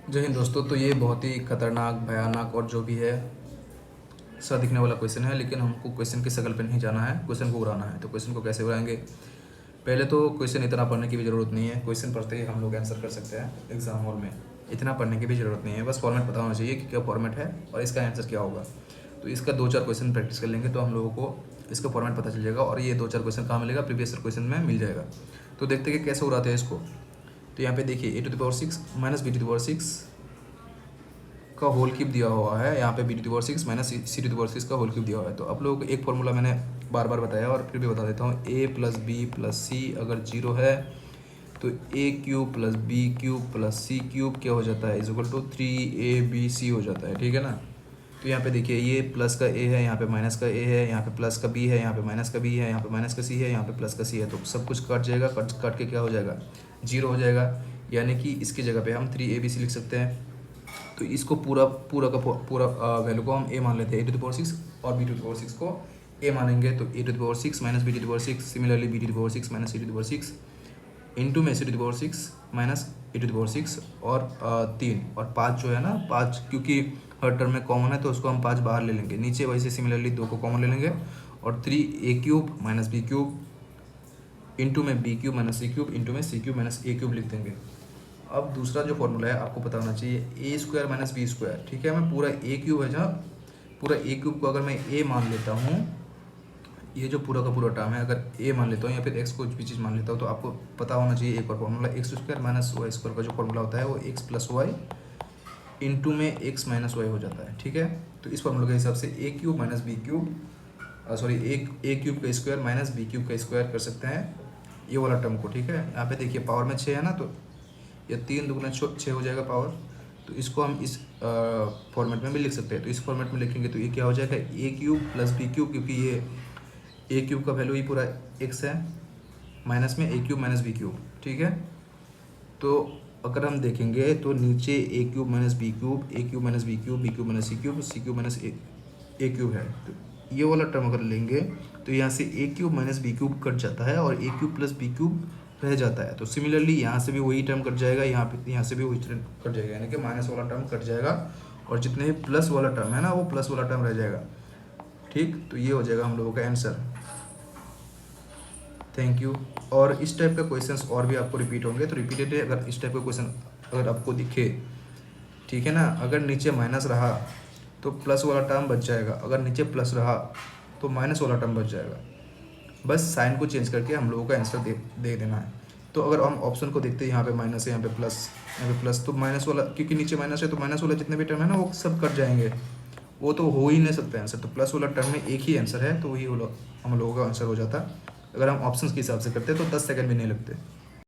जय हिंद दोस्तों। तो ये बहुत ही खतरनाक, भयानक और जो भी है सर दिखने वाला क्वेश्चन है, लेकिन हमको क्वेश्चन की शक्ल पे नहीं जाना है, क्वेश्चन को उड़ाना है। तो क्वेश्चन को कैसे उड़ाएंगे? पहले तो क्वेश्चन इतना पढ़ने की भी ज़रूरत नहीं है, क्वेश्चन पढ़ते ही हम लोग आंसर कर सकते हैं एग्जाम हॉल में। इतना पढ़ने की भी ज़रूरत नहीं है, बस फॉर्मेट पता होना चाहिए कि क्या फॉर्मेट है और इसका आंसर क्या होगा। तो इसका 2-4 क्वेश्चन प्रैक्टिस कर लेंगे तो हम लोगों को इसका फॉर्मेट पता चल जाएगा, और ये 2-4 क्वेश्चन कहाँ मिलेगा? प्रीवियस क्वेश्चन में मिल जाएगा। तो देखते हैं कि कैसे उड़ाते हैं इसको। तो यहाँ पे देखिए a⁻6 माइनस b⁻6 का होल क्यूब दिया हुआ है, यहाँ पे b⁻6 माइनस c⁻6 का होल क्यूब दिया हुआ है। तो आप लोगों को एक फॉर्मूला मैंने बार बार बताया और फिर भी बता देता हूँ, a plus b plus c अगर 0 है तो a cube plus b cube plus c cube क्या हो जाता है? इक्वल टू 3abc हो जाता है। ठीक है ना? तो यहाँ पे देखिए, ये प्लस का a है, यहाँ पे माइनस का a है, यहाँ पे प्लस का b है, यहाँ पे माइनस का b है, यहाँ पे माइनस का c है, यहाँ पे प्लस का c है। तो सब कुछ कट जाएगा, कट के क्या हो जाएगा? 0 हो जाएगा। यानी कि इसकी जगह पे हम 3abc लिख सकते हैं। तो इसको पूरा पूरा का पूरा वैल्यू को हम a मान लेते हैं, a⁻6 और b⁻6 को a मानेंगे। तो a⁻6 minus b⁻6, similarly b⁻6 minus c⁻6 into में c⁻6 माइनस a⁻6 और 3 और 5 जो है ना, 5 क्योंकि हर टर्म में कॉमन है तो उसको हम 5 बाहर ले लेंगे नीचे, वैसे सिमिलरली 2 को कॉमन ले लेंगे और 3a³ माइनस b³ इंटू में b³ माइनस c³ इंटू में c³ माइनस a³ लिख देंगे। अब दूसरा जो फॉर्मूला है आपको पता होना चाहिए, a² माइनस b²। ठीक है, मैं पूरा a³ है जहाँ पूरा a³ को अगर मैं a मान लेता हूँ, ये जो पूरा का पूरा टर्म है अगर a मान लेता हूँ या फिर x को भी चीज़ मान लेता हूँ, तो आपको पता होना चाहिए एक और फॉर्मूला, x² माइनस y² का जो फॉर्मूला होता है वो x प्लस वाई इंटू में x माइनस वाई हो जाता है। ठीक है, तो इस फॉर्मूला के हिसाब से a³ minus b³ sorry a³ का स्क्वायर माइनस b³ का स्क्वायर कर सकते हैं ये वाला टर्म को। ठीक है, यहाँ पे देखिए पावर में 6 है ना, तो या 3 दुगुना 6 हो जाएगा पावर। तो इसको हम इस फॉर्मेट में भी लिख सकते हैं। तो इस फॉर्मेट में लिखेंगे तो ये क्या हो जाएगा? a³ प्लस b³, क्योंकि ये a³ का वैल्यू ही पूरा x है, माइनस में a³ माइनस b³। ठीक है, तो अगर हम देखेंगे तो नीचे a³ minus b³ a³ minus b³ b³ minus c³ c³ minus a³ है। तो ये वाला टर्म अगर लेंगे तो यहाँ से a³ माइनस b³ कट जाता है और a³ प्लस b³ रह जाता है। तो सिमिलरली यहाँ से भी वही टर्म कट जाएगा, यहाँ से भी वही टर्म कट जाएगा, यानी कि माइनस वाला टर्म कट जाएगा और जितने भी प्लस वाला टर्म है ना वो प्लस वाला टर्म रह जाएगा। ठीक, तो ये हो जाएगा हम लोगों का आंसर। Thank you. और इस टाइप का क्वेश्चंस और भी आपको रिपीट होंगे, तो रिपीटेड है अगर इस टाइप का क्वेश्चन अगर आपको दिखे, ठीक है ना, अगर नीचे माइनस रहा तो प्लस वाला टर्म बच जाएगा, अगर नीचे प्लस रहा तो माइनस वाला टर्म बच जाएगा। बस साइन को चेंज करके हम लोगों का आंसर दे देना है। तो अगर हम ऑप्शन को देखते हैं, यहाँ पे माइनस है, यहाँ पे प्लस, तो माइनस वाला क्योंकि नीचे माइनस है तो माइनस वाला जितने भी टर्म है ना वो सब कट जाएंगे, वो तो हो ही नहीं सकता आंसर। तो प्लस वाला टर्म में एक ही आंसर है, तो वही हम लोगों का आंसर हो जाता। अगर हम ऑप्शंस के हिसाब से करते तो 10 सेकंड भी नहीं लगते।